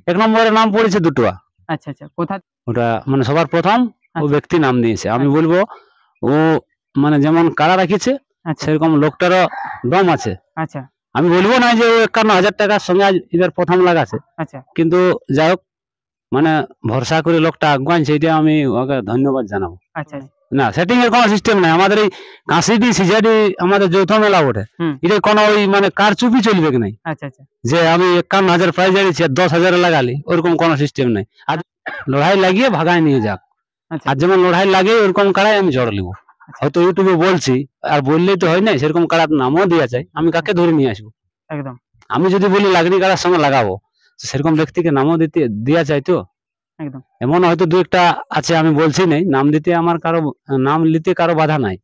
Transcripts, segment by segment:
এক নম্বরের নাম পড়েছে দুটোয়া। আচ্ছা আচ্ছা, কোথা? ওটা মানে সবার প্রথম ও ব্যক্তি নাম দিয়েছে। আমি বলবো ও মানে যেমন কারা রাখিছে সেরকম লোকটারও দম আছে। আচ্ছা, আমি বলবো না যে ও 51,000 টাকার সঙ্গে এবার প্রথম লাগাছে, আচ্ছা কিন্তু যাই হোক মানে ভরসা করে লোকটা আগুয়াইছে, এটা আমি ওকে ধন্যবাদ জানাবো। আচ্ছা না সেটিং এর কোনো সিস্টেম নাই আমাদের। এই কাশিডি সিজাডি আমাদের যৌথ মেলা ওঠে, এটা কোনো ওই মানে কারচুপি চলবে কি নাই। আচ্ছা আচ্ছা, যে আমি 51,000 প্রাইজ দিয়েছি 10,000 লাগালি, ওরকম কোনো সিস্টেম নাই। আর লড়াই লাগিয়ে ভাগায় নিয়ে যাক। আর যেমন লড়াই লাগে ওরকম কাড়াই আমি জড় লিব। হয়তো ইউটিউবে বলছি, আর বললেই তো হয় না, সেরকম কাড়ার নামও দেওয়া যায়। আমি কাকে ধরে নিয়ে আসবো? একদম। আমি আমি যদি বলি লাগনি কাড়ার সঙ্গে লাগাবো, সেরকম ব্যক্তিকে নামও দিতে দেওয়া যায়। তো একদম এমন হয়তো দু একটা আছে, আমি বলছি নাই, নাম দিতে আমার কারো নাম নিতে কারো বাধা নাই।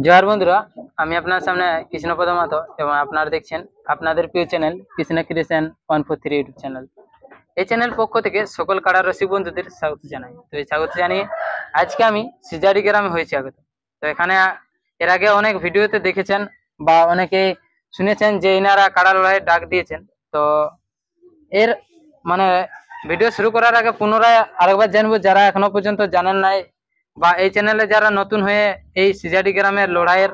জয়ার বন্ধুরা, আমি আপনার সামনে কৃষ্ণপদ মাহাতো এবং আপনারা দেখছেন আপনাদের প্রিয় channel Krishna creation 143 YouTube channel. এই চ্যানেল পক্ষ থেকে সকল কাড়া রসিক বন্ধুদের স্বাগত জানাই। তো এই স্বাগত জানিয়ে আজকে আমি সিজারি গ্রামে হয়েছি আগত। তো এখানে এর আগে অনেক ভিডিওতে দেখেছেন বা অনেকে শুনেছেন যে ইনারা কাড়া লড়াইয়ের ডাক দিয়েছেন। তো এর মানে ভিডিও শুরু করার আগে পুনরায় আরেকবার জানবো, যারা এখনো পর্যন্ত জানেন নাই বা এই চ্যানেলে যারা নতুন হয়ে এই সিজাডি গ্রামের লড়াইয়ের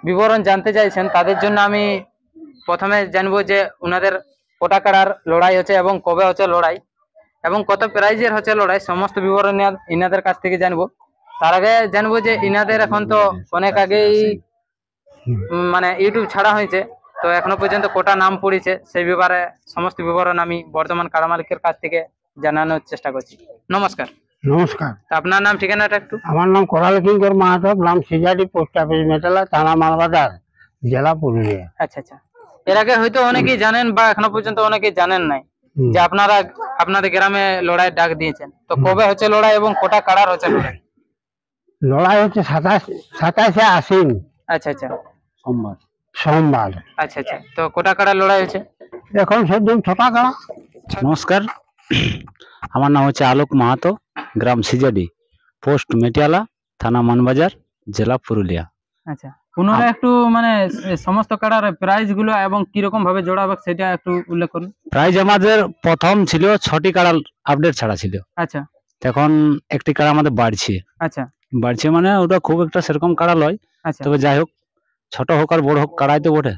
বিবরণ জানতে চাইছেন, তাদের জন্য আমি প্রথমে জানবো যে উনাদের কোটা কাড়ার লড়াই হচ্ছে এবং কবে হচ্ছে লড়াই এবং কত প্রাইজের হচ্ছে লড়াই, সমস্ত বিবরণ ইনাদের কাছ থেকে জানবো। তার আগে জানবো যে ইনাদের এখন তো অনেক আগেই মানে ইউটিউব ছাড়া হয়েছে, তো এখনো পর্যন্ত কোটা নাম পড়েছে সেই ব্যাপারে সমস্ত বিবরণ আমি বর্তমান কাড়া মালিকের কাছ থেকে জানানোর চেষ্টা করছি। নমস্কার। নমস্কার। আপনার নাম ঠিকানাটা একটু? আমার নাম করাল কিঙ্কর মাহাতো, গ্রাম সিজাডি, পোস্ট অফিস মেটালা, থানা মালবাজার, জেলা পুরুলিয়া। আচ্ছা আচ্ছা, এর আগে হয়তো অনেকেই জানেন বা এখনো পর্যন্ত অনেকেই জানেন নাই যে আপনারা আপনাদের গ্রামে লড়াই ডাক দিয়েছেন। তো কবে হচ্ছে লড়াই এবং কোটা কাড়ার হচ্ছে লড়াই? লড়াই হচ্ছে 27 আশ্বিন। আচ্ছা আচ্ছা, সোমবার। আচ্ছা আচ্ছা, তো কোটা কাড়ার লড়াই হচ্ছে এখন সব ছোটা কাড়া। নমস্কার, আমার নাম হচ্ছে আলোক মাহাতো, গ্রাম সিজাডি, পোস্ট মেটিয়ালা, থানা মানবাজার, জেলা পুরুলিয়া। আচ্ছা, পুনরায় একটু মানে সমস্ত কাড়ার প্রাইজ গুলো এবং কিরকম ভাবে জোড়া হবে সেটা একটু উল্লেখ করুন। প্রাইজ আমাদের প্রথম ছিল 6টি কাড়া আপডেট ছাড়া ছিল। আচ্ছা, এখন একটি কাড়া আমাদের বাড়ছে। আচ্ছা, বাড়ছে মানে ওটা খুব একটা সেরকম কাড়া লয়, তবে যাই হোক ছোট হোক আর বড় হোক কাড়াই তো বটে।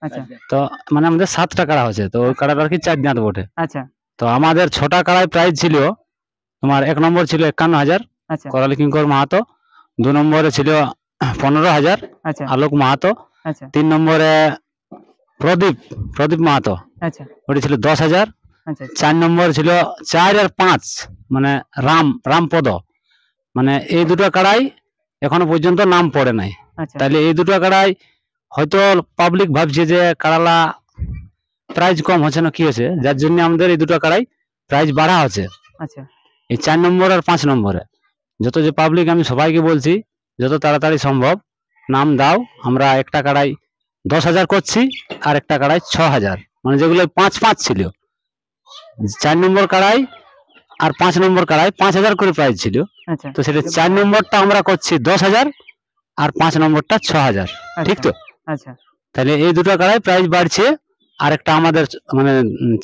আচ্ছা, তো মানে আমাদের 7টা কাড়া হচ্ছে, তো ওই কাড়াটা আর কি 4 দাঁত বটে। আচ্ছা, তো আমাদের 6টা কাড়ায় প্রাইজ ছিল তোমার, 1 নম্বর ছিল 51,000 করালি কিঙ্কর মাহাতো, 2 নম্বরে ছিল 15,000 আলোক মাহাতো, 3 নম্বরে প্রদীপ মাহাতো, ওটা ছিল 10,000, 4 নম্বর ছিল 4 আর 5 মানে রামপদ, মানে এই দুটো কাড়াই এখনো পর্যন্ত নাম পড়ে নাই। তাহলে এই দুটো কাড়াই হয়তো পাবলিক ভাবছে যে কাড়ালা প্রাইজ কম হচ্ছে না কি হচ্ছে, যার জন্য আমাদের এই দুটো কাড়াই প্রাইজ বাড়া হচ্ছে। এই 4 নম্বর আর 5 নম্বরে যত যে পাবলিক, আমি সবাইকে বলছি যত তাড়াতাড়ি সম্ভব নাম দাও। আমরা একটা কাড়াই 10,000 করছি আর একটা কাড়াই 6,000, মানে যেগুলো 5-5 ছিল, 4 নম্বর কাড়াই আর 5 নম্বর কাড়াই 5,000 করে প্রাইজ ছিল। তো সেটা 4 নম্বরটা আমরা করছি 10,000 আর 5 নম্বরটা 6,000, ঠিক তো? তাহলে এই দুটো কাড়াই প্রাইজ বাড়ছে। আর একটা আমাদের মানে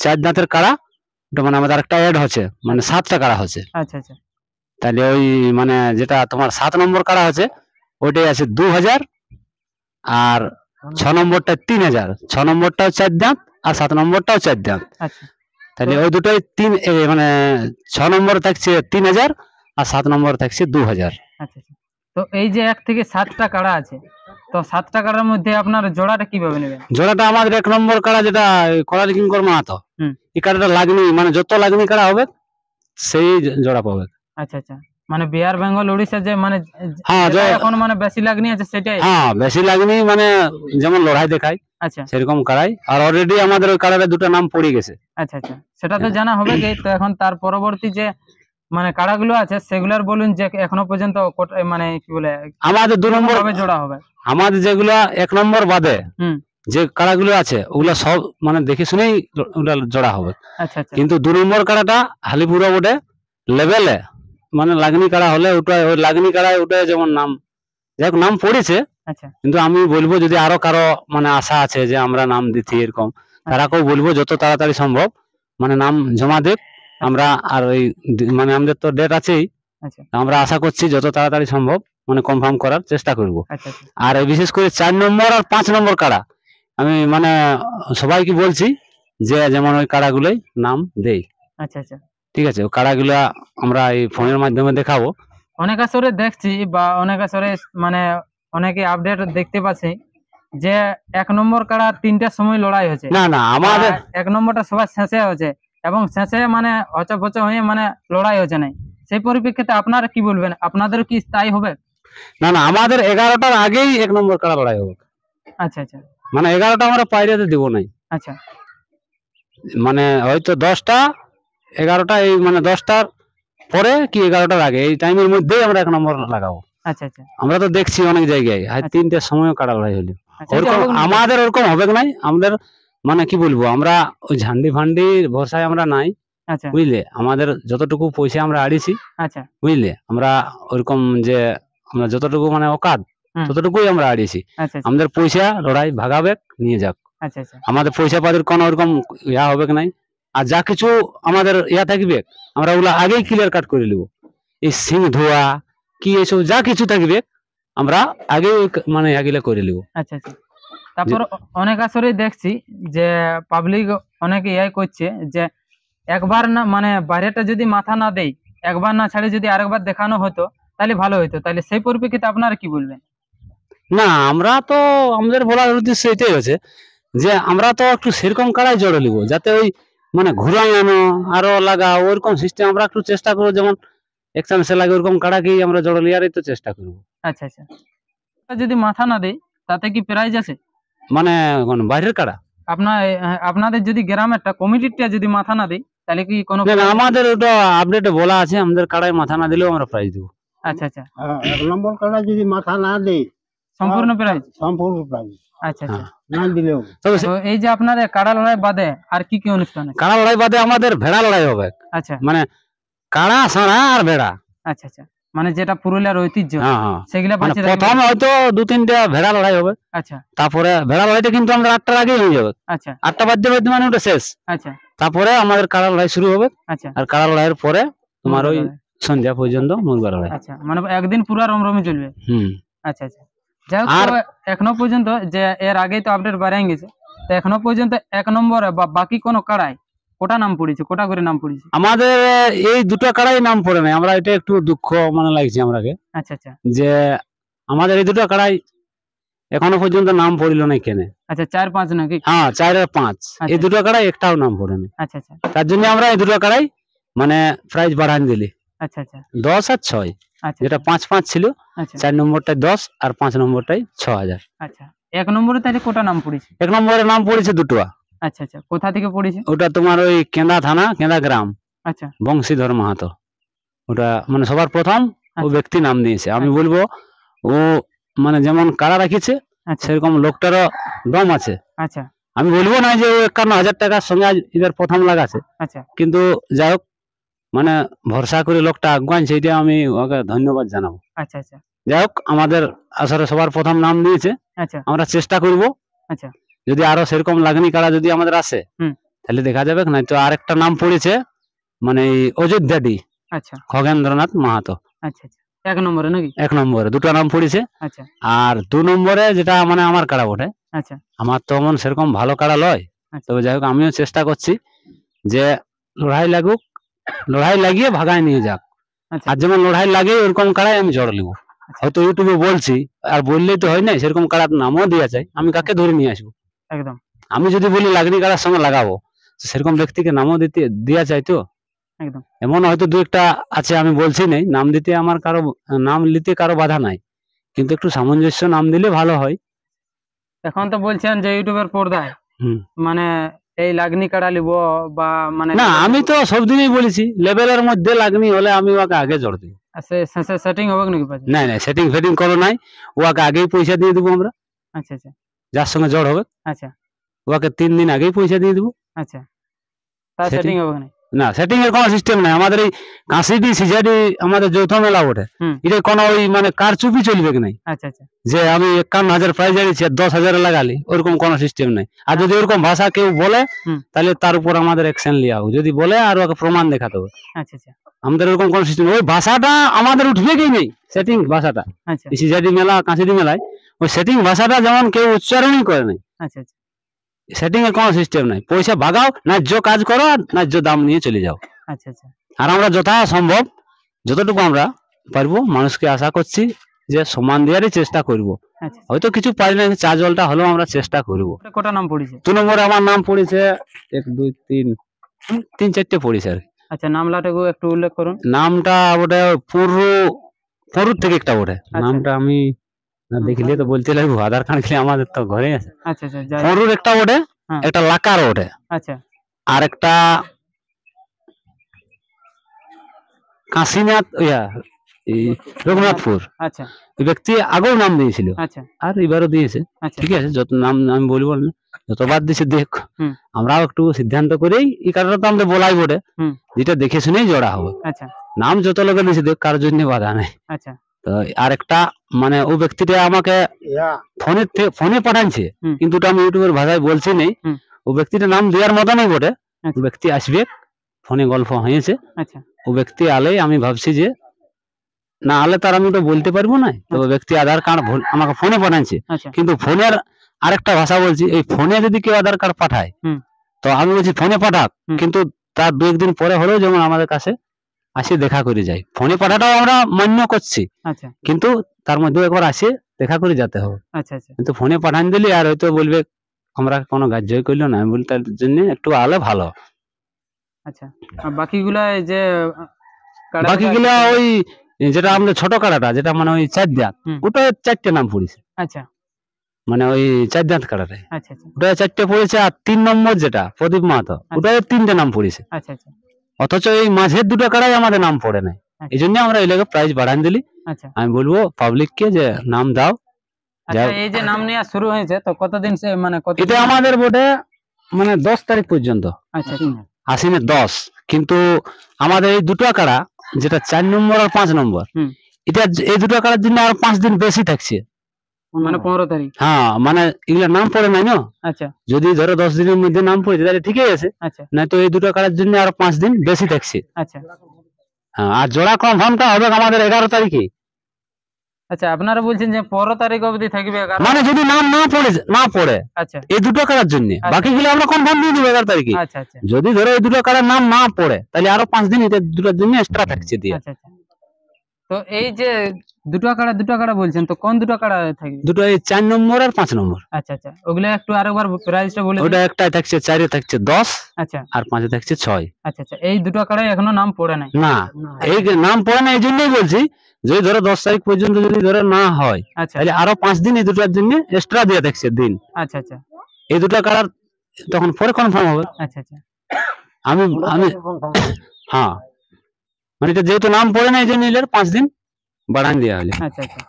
4 দাঁতের কাড়া, ওটা মানে আমাদের একটা অ্যাড হচ্ছে, মানে 7টা কাড়া হচ্ছে। তাহলে ওই মানে যেটা তোমার 7 নম্বর কাড়া হচ্ছে ওইটাই আছে 2,000 আর 6 নম্বরটা 3,000, 6 নম্বরটাও 4 দাঁত আর 7 নম্বরটাও 4 দাঁত। তাহলে ওই দুটোই মানে 6 নম্বর থাকছে 3,000 আর 7 নম্বর থাকছে 2,000। তো এই যে 1 থেকে 7টা কাড়া আছে, তো 7টা কাড়ার মধ্যে আপনার জোড়াটা কিভাবে নেবেন? জোড়াটা আমাদের 1 নম্বর কাড়া যেটা করালি কিঙ্কর মাহাতো, এই কাড়াটা লাগনি, মানে যত লাগনি কাড়া হবে সেই জোড়া পাবে। আচ্ছা আচ্ছা, মানে বিহার বেঙ্গল উড়িষ্যা যে মানে এখন মানে বেশি লাগনি আছে সেটাই? হ্যাঁ, বেশি লাগনি মানে যেমন লড়াই দেখায় সেরকম কাড়াই। আর অলরেডি আমাদের ওই কাড়ারে দুটো নাম পড়ে গেছে। আচ্ছা আচ্ছা, সেটা তো জানা হবে। তো এখন তার পরবর্তী যে মানে কাড়াগুলো আছে সেগুলার বলুন যে এখনো পর্যন্ত মানে কি বলে আমাদের 2 নম্বর ভাবে জোড়া হবে। আমাদের যেগুলো 1 নম্বর বাদে যে কাড়াগুলো আছে ওগুলা সব মানে দেখে শুনেই ওগুলা জোড়া হবে। আচ্ছা আচ্ছা কিন্তু 2 নম্বর কাড়াটা হালিপুরা বটে লেভেলে মানে লাগনি কাড়া হলে ওটা ওই লাগনি কাড়ায় ওটা যেমন নাম যাই হোক নাম পড়েছে। আচ্ছা কিন্তু আমি বলবো যদি আরো কারো মানে আশা আছে যে আমরা নাম দিচ্ছি এরকম তারাকেও বলবো যত তাড়াতাড়ি সম্ভব মানে নাম জমা দেখ। আমরা আর ওই মানে আমাদের তো ডেট আছেই, আচ্ছা আমরা আশা করছি যত তাড়াতাড়ি সম্ভব মানে কনফার্ম করার চেষ্টা করব। আচ্ছা আচ্ছা আর বিশেষ করে 4 নম্বর আর 5 নম্বর কাড়া আমি মানে সবাইকে বলছি যে যেমন ওই কাড়াগুলোই নাম দেই। আচ্ছা আচ্ছা ঠিক আছে, ওই কাড়াগুলা আমরা এই ফোনের মাধ্যমে দেখাবো। অনেক আসরে দেখছি বা অনেক আসরে মানে অনেকে আপডেট দেখতে পাচ্ছি যে 1 নম্বর কাড়া 3টার সময় লড়াই হয়েছে। না না আমাদের 1 নম্বরটা সবার শেষে হয়েছে এবং শেষে মানে হচপচ হয়ে মানে লড়াই হয়েছে নাই। সেই পরিপ্রেক্ষিতে আপনারা কি বলবেন, আপনাদের কি তাই হবে? না না আমাদের 11টার আগেই 1 নম্বর কাড়া লড়াই হবে। আচ্ছা আচ্ছা মানে 11টা আমরা পাইরেতে দিব নাই, আচ্ছা মানে হয়তো 10টা 11টা এই মানে 10টার পরে কি 11টার আগে এই টাইমের মধ্যেই আমরা 1 নম্বর লাগাবো। আচ্ছা আচ্ছা আমরা তো দেখছি অনেক জায়গায় আর আচ্ছা। 3টের সময়ও কাড়া লড়াই হলো। আচ্ছা ওরকম যাই হোক না- আমাদের ওরকম হবে নাই। আমাদের মানে কি বলবো আমরা ওই ঝান্ডি ফান্ডির ভরসায় আমরা নাই, আচ্ছা বুঝলে। আমাদের যতটুকু পয়সা আমরা আড়িছি, আচ্ছা বুঝলে, আমরা ওরকম যে আমরা যতটুকু মানে অকাত হুম। ততটুকুই আমরা আড়িছি। আচ্ছা আচ্ছা আমাদের পয়সা লড়াই ভাগাবে নিয়ে যাক, আচ্ছা আচ্ছা আমাদের পয়সা পাতির কোনো ওরকম ইয়া হবে নাই। আর যা কিছু আমাদের ইয়া থাকবে আমরা ওগুলা আগেই ক্লিয়ার কাট করে নিব। এই সিং ধোয়া কি এসব যা কিছু থাকবে আমরা আগে মানে এগুলা করে নিব। আচ্ছা আচ্ছা তারপর অনেক আসরে দেখছি যে পাবলিক অনেকে ইয়াই করছে যে একবার না মানে বাইরেটা যদি মাথা না দেই, একবার না ছাড়ে যদি আরেকবার দেখানো হতো তাহলে ভালো হতো। তাহলে সেই পরিপ্রেক্ষিতে আপনারা কি বলবেন? না আমরা তো আমাদের বলার উদ্দেশ্য এটাই হচ্ছে যে আমরা তো একটু সেরকম কাড়াই জড়ো নিব যাতে ওই মানে ঘুরাই আনো আরো লাগা ওরকম সিস্টেম আমরা একটু চেষ্টা করবো, যেমন এক চান্সে লাগে ওরকম কাড়াকেই আমরা জড়ো লিয়ারই তো চেষ্টা করবো। আচ্ছা আচ্ছা যদি মাথা না দেই তাতে কি প্রাইজ আছে? মানে কোন বাইরের কাড়া আপনাদের যদি গ্রামেরটা কমিটিটা যদি মাথা না দেই তাহলে কি কোনো না, না, আমাদের ওটা আপডেটে বলা আছে আমাদের কাড়ায় মাথা না দিলেও আমরা প্রাইজ দেবো। আচ্ছা আচ্ছা 1 নম্বর কাড়া যদি মাথা না দেয় সম্পূর্ণ প্রাইজ? সম্পূর্ণ প্রাইজ আচ্ছা আচ্ছা না দিলেও তবে তো এই যে আপনাদের কাড়া লড়াই বাদে আর কি কি অনুষ্ঠান আছে? কাড়া লড়াই বাদে আমাদের ভেড়া লড়াই হবে। আচ্ছা মানে কাড়া সাড়া আর ভেড়া। আচ্ছা আচ্ছা মানে যেটা পুরুলিয়ার ঐতিহ্য হ্যাঁ হ্যাঁ সেগুলা মানে বাঁচিয়ে রাখবেন? প্রথম হয়তো 2-3টা ভেড়া লড়াই হবে, আচ্ছা তারপরে ভেড়া লড়াইটা কিন্তু আমরা 8টার আগেই হয়ে যাবে। আচ্ছা 8টা বাজতে বাজতে মানে ওটা শেষ। আচ্ছা তারপরে আমাদের কাড়া লড়াই শুরু হবে। আচ্ছা আর কাড়া লড়াইয়ের পরে তোমার ওই লড়াই। সন্ধ্যা পর্যন্ত মুরগা লড়াই। আচ্ছা মানে একদিন পুরো রমরমে চলবে? হুম আচ্ছা আচ্ছা যাই হোক, আর- তো এখনো পর্যন্ত যে এর আগেই তো আপডেট বাড়াই গেছে, তো এখনো পর্যন্ত 1 নম্বরে বা বাকি কোনো কাড়াই কোটা নাম পড়েছে, কোটা করে নাম পড়েছে? আমাদের এই দুটো কাড়াই নাম পড়ে নাই, আমরা এটা একটু দুঃখ মানে লাগছে আমরাকে আচ্ছা আচ্ছা যে আমাদের এই দুটো কাড়াই এখনো পর্যন্ত নাম পড়িল নাই কেন। আচ্ছা 4-5 নাকি? হ্যাঁ 4 আর 5 এই আচ্ছা। দুটো কাড়াই একটাও নাম পড়ে নাই। আচ্ছা আচ্ছা তার জন্য আমরা এই দুটো কাড়াই মানে প্রাইজ বাড়ান দিলি আচ্ছা আচ্ছা 10 আর 6, আচ্ছা যেটা 5-5 ছিল। আচ্ছা 4 নম্বরটাই 10 আর 5 নম্বরটাই 6000। আচ্ছা 1 নম্বরে তাহলে কোটা নাম পড়েছে? 1 নম্বরের নাম পড়েছে দুটো, আচ্ছা আচ্ছা কোথা থেকে পড়েছে? ওটা তোমার ওই কেন্দা থানা কেন্দা গ্রাম আচ্ছা বংশীধর মাহাতো। ওটা মানে সবার প্রথম ও আচ্ছা। ব্যক্তি নাম দিয়েছে। আমি আচ্ছা। বলবো ও মানে যেমন কাড়া রাখিছে আচ্ছা সেরকম লোকটারও দম আছে। আচ্ছা আমি বলবো না যে ও 51,000 টাকার সঙ্গে আজ এবার প্রথম লাগাছে, আচ্ছা কিন্তু যাই হোক মানে ভরসা করে লোকটা আগুয়াইছে, এটা আমি ওকে ধন্যবাদ জানাবো। আচ্ছা আচ্ছা যাই হোক আমাদের আসলে সবার প্রথম নাম দিয়েছে, আচ্ছা আমরা চেষ্টা করব আচ্ছা যদি আরো সেরকম লাগনি কাড়া যদি আমাদের আসে হুম। তাহলে দেখা যাবে। নাই তো আরেকটা নাম পড়েছে মানে এই অযোধ্যাডি আচ্ছা খগেন্দ্রনাথ মাহাতো, আচ্ছা আচ্ছা 1 নম্বরে নাকি? 1 নম্বরে দুটো নাম পড়েছে। আচ্ছা আর 2 নম্বরে যেটা মানে আমার কাড়া বটে, আচ্ছা আমার তো এমন সেরকম ভালো কাড়া লয়, আচ্ছা। তবে যাই হোক আমিও চেষ্টা করছি যে লড়াই লাগুক, লড়াই লাগিয়ে ভাগায় নিয়ে যাক। আচ্ছা আর যেমন লড়াই লাগে ওরকম কাড়াই আমি জড় নিব। হয়তো ইউটিউবে বলছি আর বললেই তো হয় না, সেরকম কাড়ার নামও দেওয়া যায়। আমি কাকে ধরে নিয়ে আসবো? একদম আমি যদি বলি লাগনি কাড়ার সঙ্গে লাগাবো তো সেরকম ব্যক্তিকে নামও দিতে দেওয়া যায়। তো একদম এমন হয়তো 2-1টা আছে, আমি বলছি নাই নাম দিতে, আমার কারো নাম নিতে কারো বাধা নাই, কিন্তু একটু সামঞ্জস্য নাম দিলে ভালো হয়। এখন তো বলছেন যে ইউটিউবের পর্দায় হুম। মানে এই লাগনি কাড়া লিব বা মানে না আমি তো সব দিনই বলেছি লেভেলের মধ্যে লাগনি হলে আমি ওকে আগে জড় দিব। সেটিং হবে নাকি পাশে? নাই নাই সেটিং ফেটিং করো নাই, ওকে আগেই পয়সা দিয়ে দেবো আমরা। আচ্ছা আচ্ছা যার সঙ্গে জড় হবে আচ্ছা ওকে 3 দিন আগেই পয়সা দিয়ে দেবো। আচ্ছা, তার Setting- সেটিং হবে না? না সেটিং এর কোনো সিস্টেম নাই আমাদের। এই কাশিডি সিজাডি আমাদের যৌথ মেলা ওঠে, হুম। এটা কোনো ওই মানে কারচুপি চলবে কি নাই, আচ্ছা আচ্ছা যে আমি 51,000 প্রাইজ আনিছি 10,000 লাগালি, ওরকম কোনো সিস্টেম নাই। আর যদি ওরকম ভাষা কেউ বলে হুম। তাহলে তার উপর আমাদের অ্যাকশন লিয়া হবে, যদি বলে আর ওকে প্রমাণ দেখাতে হবে। আচ্ছা আচ্ছা আমাদের ওরকম কোনো সিস্টেম, ওই ভাষাটা আমাদের উঠবে কি নেই, সেটিং ভাষাটা আচ্ছা সিজাডি মেলা কাশিডি মেলায় ওই সেটিং ভাষাটা যেমন কেউ উচ্চারণই করে নাই, আচ্ছা আচ্ছা সেটিং এর কোনো সিস্টেম নাই। পয়সা ভাগাও, ন্যায্য কাজ করো আর ন্যায্য দাম নিয়ে চলে যাও। আচ্ছা আচ্ছা আর আমরা যথা সম্ভব যতটুকু আমরা পারবো মানুষকে আশা করছি যে সমান দেওয়ারই চেষ্টা করব। আচ্ছা হয়তো কিছু পারি না, চা জলটা হলেও আমরা চেষ্টা করব। ওটা কটা নাম পড়েছে? 2 নম্বরে আমার নাম পড়েছে 1 2 3 3-4টে পড়েছে আর কি। আচ্ছা, নামলাটাকে একটু উল্লেখ করুন। নামটা ওটা পরুর থেকে একটা ওঠে, নামটা আমি না দেখিলে তো বলতে লাগবো, আধার কার্ড খেলে আমাদের তো ঘরে আছে। আচ্ছা আচ্ছা যাই হোক। পরুর একটা ওঠে, হ্যাঁ। একটা লাকার ওঠে, আচ্ছা আর একটা কাশীনাথ এই রঘুনাথপুর আচ্ছা ওই ব্যক্তি আগেও নাম দিয়েছিল আচ্ছা আর এবারও দিয়েছে। আচ্ছা ঠিক আছে, যত নাম আমি বলবো না, যতবার দিয়েছে দেখ, হুম। আমরাও একটু সিদ্ধান্ত করেই এই কারণে তো আমাদের বলাই বটে, হুম। যেটা দেখে শুনেই জোড়া হবে। আচ্ছা নাম যত লোকের দিয়েছে দেখ, কারোর জন্য বাধা নেই। আচ্ছা তো আর একটা মানে ওই ব্যক্তিটা আমাকে ফোনে পাঠাচ্ছে, হুম। কিন্তু ওটা আমি ইউটিউবের ভাষায় বলছি নেই। হুম। ও ব্যক্তিটা নাম দেওয়ার মতো নেই বটে, আচ্ছা। ও ব্যক্তি আসবে, ফোনে গল্প হয়েছে, আচ্ছা ও ব্যক্তি আলেই আমি ভাবছি যে না আলে তার আমি তো বলতে পারবো না। তো ওই ব্যক্তি আধার কার্ড আমাকে ফোনে পাঠাচ্ছে, আচ্ছা কিন্তু ফোনের আরেকটা ভাষা বলছি, এই ফোনে যদি কেউ আধার কার্ড পাঠায় হুম। তো আমি বলছি ফোনে পাঠাক, হুম। কিন্তু তার 2-1 দিন পরে হলেও যেমন আমাদের কাছে আসে দেখা করে যায়। ফোনে পাঠাটাও আমরা মান্য করছি, আচ্ছা কিন্তু তার মধ্যে একবার আসে দেখা করে যেতে হবে। আচ্ছা আচ্ছা কিন্তু ফোনে পাঠান দিলি আর হয়তো বলবে আমরা কোনো গ্রাহ্যই করলো না, আমি বলি তার জন্য একটু আলে ভালো। আচ্ছা, আর বাকিগুলা এই যে কাড়া- বাকিগুলা ওই যেটা আমাদের ছোট কাড়াটা, যেটা মানে ওই 4 দাঁত, হুম। ওটা 4টে নাম পড়েছে, আচ্ছা মানে ওই 4 দাঁত কাড়াটাই আচ্ছা আচ্ছা ওটা 4টে পড়েছে। আর 3 নম্বর যেটা প্রদীপ মাহাতো, ওটা 3টে নাম পড়েছে। আচ্ছা আচ্ছা অথচ এই মাঝের 2টো কাড়াই আমাদের নাম পড়ে নাই, আচ্ছা। এই জন্য আমরা এই লেগে প্রাইজ বাড়ান দিলি। আচ্ছা আমি বলবো পাবলিককে যে নাম দাও। আচ্ছা, এই যে নাম নেওয়া শুরু হয়েছে তো কতদিন সে মানে কত এটা আমাদের বোর্ডে মানে 10 তারিখ পর্যন্ত, আচ্ছা আচ্ছা আশ্বিনের 10, কিন্তু আমাদের এই 2টো কাড়া যেটা 4 নম্বর আর 5 নম্বর, হুম। এটা এই 2টো কাড়ার জন্য আর 5 দিন বেশি থাকছে। মানে 15 তারিখ। হ্যাঁ, মানে এগুলা নাম পড়ে নাই না, আচ্ছা যদি ধরো 10 দিনের মধ্যে নাম পড়েছে তাহলে ঠিকই আছে, আচ্ছা না তো এই 2টো কাড়ার জন্য আর 5 দিন বেশি থাকছে। আচ্ছা হ্যাঁ, আর জোড়া কনফার্মটা হবে আমাদের 11 তারিখে। আচ্ছা, আপনারা বলছেন যে 15 তারিখ অবধি থাকবে 11? মানে যদি নাম না পড়ে আচ্ছা এই 2টো কাড়ার জন্য, আচ্ছা। বাকিগুলো আমরা কনফার্ম দিয়ে দিব 11 তারিখে। আচ্ছা আচ্ছা যদি ধরো এই 2টো কাড়ার নাম না পড়ে তাহলে আরো 5 দিন এদের 2টোর জন্য এক্সট্রা থাকছে দিয়ে। আচ্ছা আচ্ছা, তো এই যে দুটো কাড়া বলছেন, তো কোন দুটো কাড়া থাকবে? দুটো এই 4 নম্বর আর 5 নম্বর, আচ্ছা আচ্ছা, ওগুলা একটু আরেকবার প্রাইসটা বলে দিন। ওটা একটাই থাকছে 4-এ থাকছে 10 আচ্ছা আর 5-এ থাকছে 6। আচ্ছা আচ্ছা, এই দুটো কাড়াই এখনো নাম পড়ে নাই। না, এই নাম পড়ে না, এই জন্যই বলছি যদি ধরো 10 তারিখ পর্যন্ত যদি ধরো না হয় আচ্ছা তাহলে আরো 5 দিন এই দুটোর জন্য এক্সট্রা দিয়ে থাকছে দিন। আচ্ছা আচ্ছা এই 2টো কাড়ার তখন পরে কনফার্ম হবে। আচ্ছা আচ্ছা আমি হ্যাঁ, মানে এটা যেহেতু নাম পড়ে না এই জন্য এর 5 দিন বাড়ান দেওয়া হলে। আচ্ছা আচ্ছা,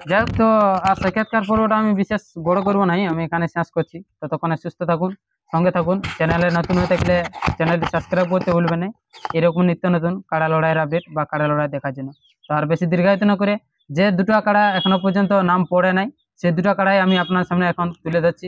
যাই হোক, তো আর সাক্ষাৎকার পর্বটা আমি বিশেষ বড় করবো নাই, আমি এখানে শেষ করছি। ততক্ষণে সুস্থ থাকুন, সঙ্গে থাকুন। চ্যানেলে নতুন হয়ে থাকলে চ্যানেলটি সাবস্ক্রাইব করতে ভুলবেন না, এরকম নিত্য নতুন কাড়া লড়াইয়ের আপডেট বা কাড়া লড়াই দেখার জন্য। তো আর বেশি দীর্ঘায়িত না করে, যে দুটো কাড়া এখনো পর্যন্ত নাম পড়ে নাই সেই দুটো কাড়াই আমি আপনার সামনে এখন তুলে ধরছি।